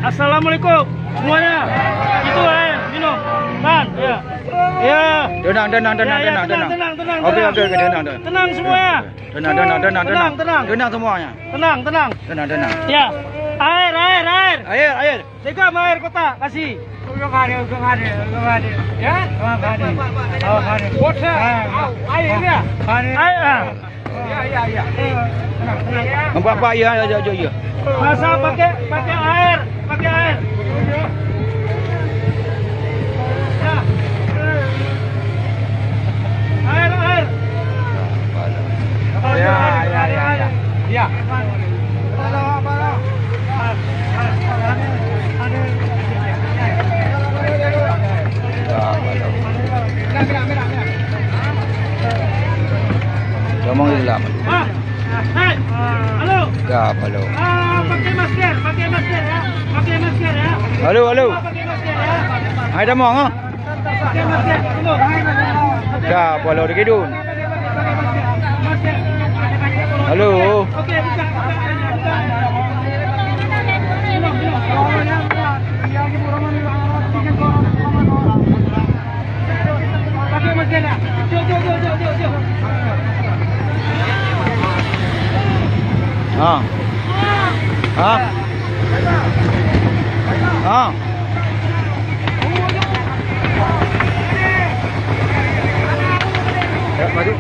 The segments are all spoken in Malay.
Assalamualaikum semuanya. Itu air minum. Tan, ya. Ya. Tenang. Tenang. Oke, tenang. Tenang semuanya. Tenang semuanya. Tenang. Tenang. Ya. Air. Air. Tegam air kota kasih. Ujung hari. Ya? Airnya. Air. Iya. Tenang ya. Apa ya. Masa pakai air. Ya. Air. Ya. Ngomong Islam. Hai. Halo. Halo. Pakai masker ya. Halo. Pakai masker ya. Hai dah mong. Pakai masker. Tunggu. Halo dikidun. Halo. Oke, buka. Pakai masker ya. Jom. Maju.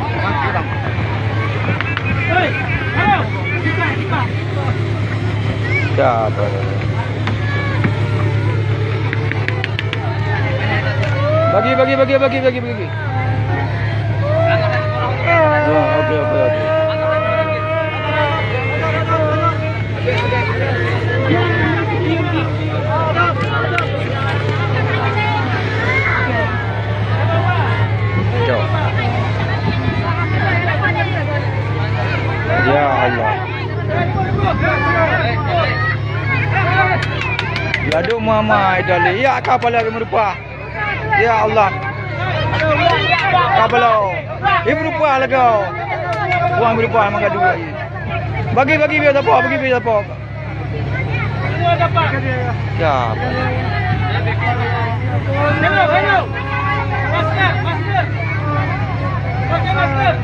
Hei, halo. Buka. Bagi. Oke. Ya Allah. Laduk mama idali. Ya kapal lagi merupa. Ya Allah. Kapal. Ibu rupa lagi. Uang berupa mangga dua. Bagi biar apa? Ini ada Pak. Ya. Hello. Masker. Pakai masker.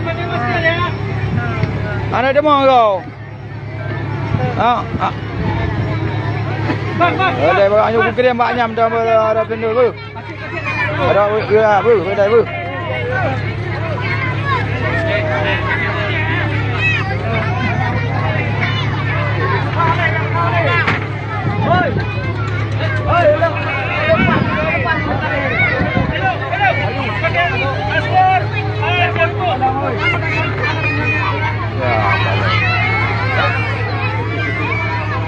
Pakai masker ya. Anak demam kau. Bang. Ada banyak buku dia banyak dah ada pendul bu. Ada ya bu, ada bu.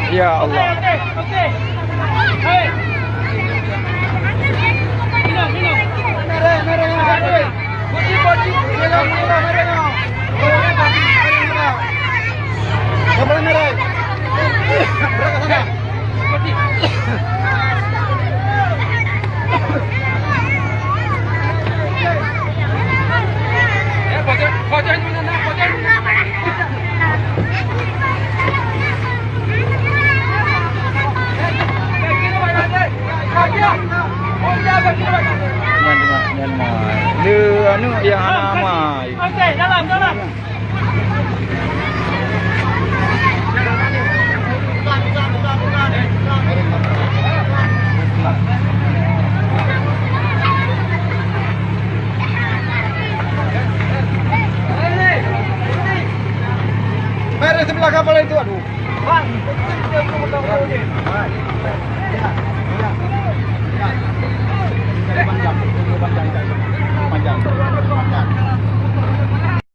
Ya Allah. Oke. Hai. Minum. Merah. Bodi. Merah. Kapal merah. Berapa sana? Bodi. Anu yang anak Oke, dalam. Merah sebelah kapal itu, aduh. Bang,